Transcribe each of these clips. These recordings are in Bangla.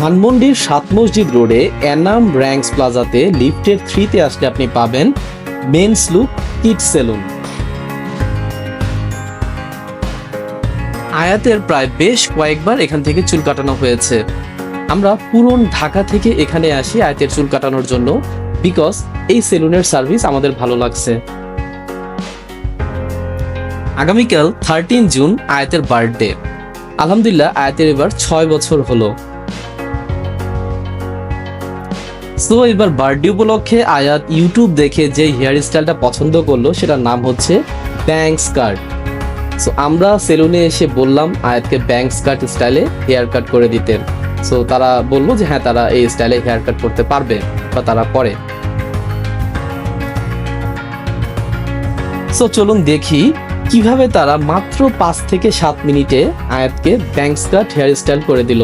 ধানমন্ডির সাত মসজিদ রোডে এনাম ব্র্যাঙ্কস প্লাজাতে লিফটের 3-তে আসলে আপনি পাবেন মেন্স লুক কিডস সেলুন। আয়াতের প্রায় বেশ কয়েকবার এখান থেকে চুল কাটানো হয়েছে। আমরা পুরন ঢাকা থেকে এখানে আসি আয়াতের চুল কাটানোর জন্য, বিকজ এই সেলুনের সার্ভিস আমাদের ভালো লাগছে। আগামীকাল 13 জুন আয়াতের বার্থডে। আলহামদুলিল্লাহ আয়াতের এবার 6 বছর হলো। সো এবার বার্থডে উপলক্ষে আয়াত ইউটিউব দেখে যে হেয়ার স্টাইলটা পছন্দ করলো সেটার নাম হচ্ছে ব্যাংকস কাট। সো আমরা সেলুনে এসে বললাম আয়াতকে ব্যাংকস কাট স্টাইলে হেয়ার কাট করে দিতে। সো তারা বললো যে হ্যাঁ, তারা এই স্টাইলে হেয়ার কাট করতে পারবে বা তারা করে। সো চলুন দেখি কিভাবে তারা মাত্র 5 থেকে 7 মিনিটে আয়াতকে ব্যাংকস কাট হেয়ার স্টাইল করে দিল।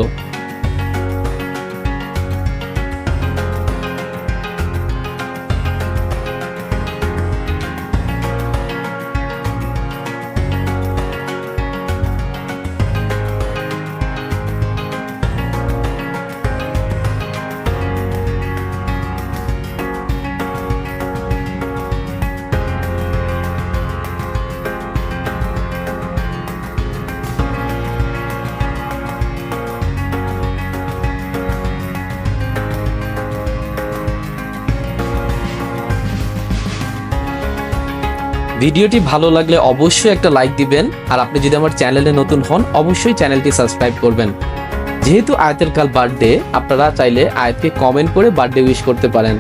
ভিডিওটি ভালো লাগলে অবশ্যই একটা লাইক দিবেন, আর আপনি যদি আমার চ্যানেলে নতুন হন অবশ্যই চ্যানেলটি সাবস্ক্রাইব করবেন। যেহেতু আয়াতের কাল বার্থডে, আপনারা চাইলে আয়াতকে কমেন্ট করে বার্থডে উইশ করতে পারেন।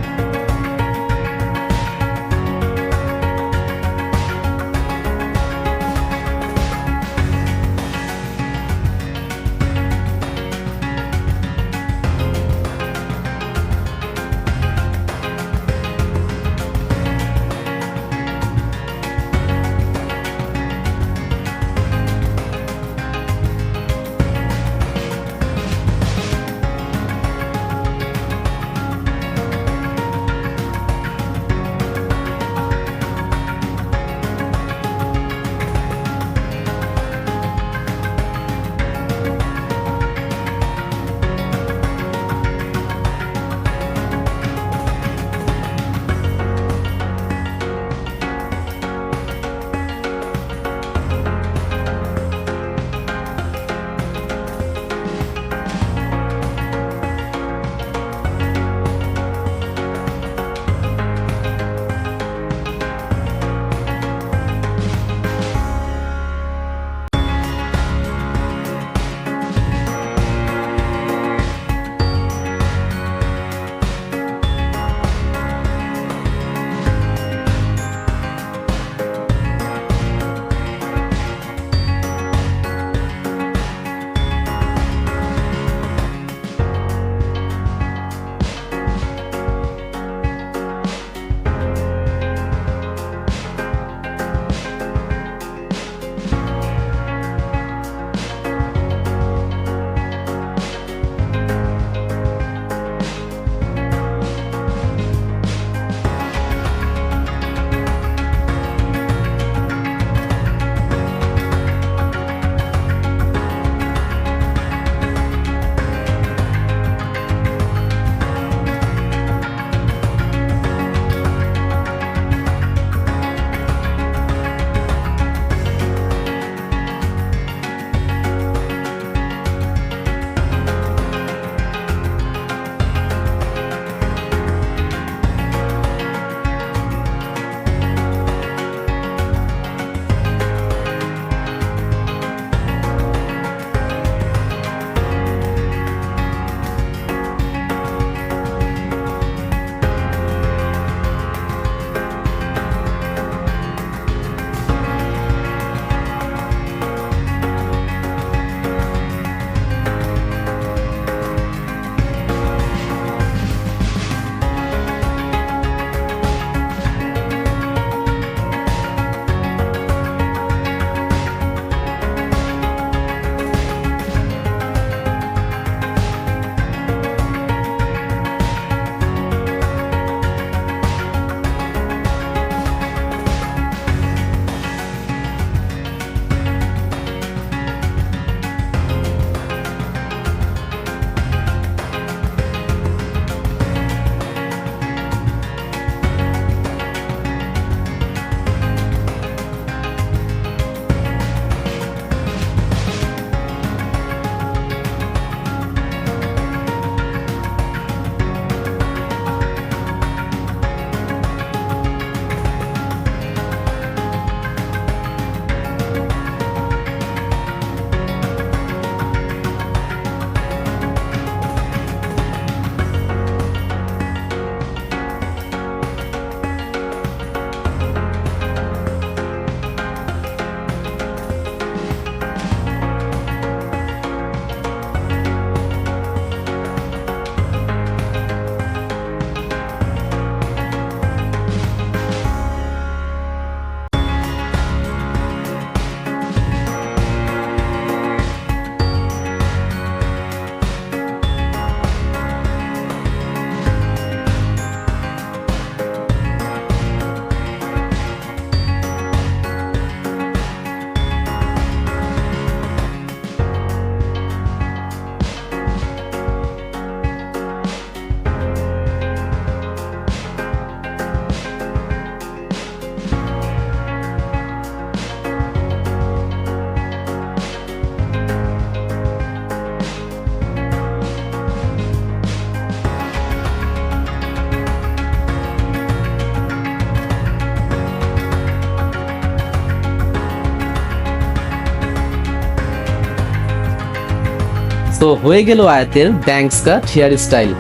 তো হয়ে গেল আয়াতের ব্যাংকস কাট হেয়ার স্টাইল।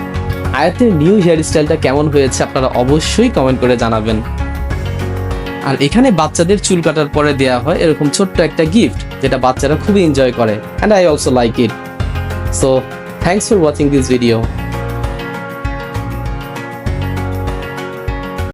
আয়াতের নিউ হেয়ার স্টাইলটা কেমন হয়েছে আপনারা অবশ্যই কমেন্ট করে জানাবেন। আর এখানে বাচ্চাদের চুল কাটার পরে দেয়া হয় এরকম ছোট্ট একটা গিফট, যেটা বাচ্চারা খুবই এনজয় করে, and I also like it. So thanks for watching this video.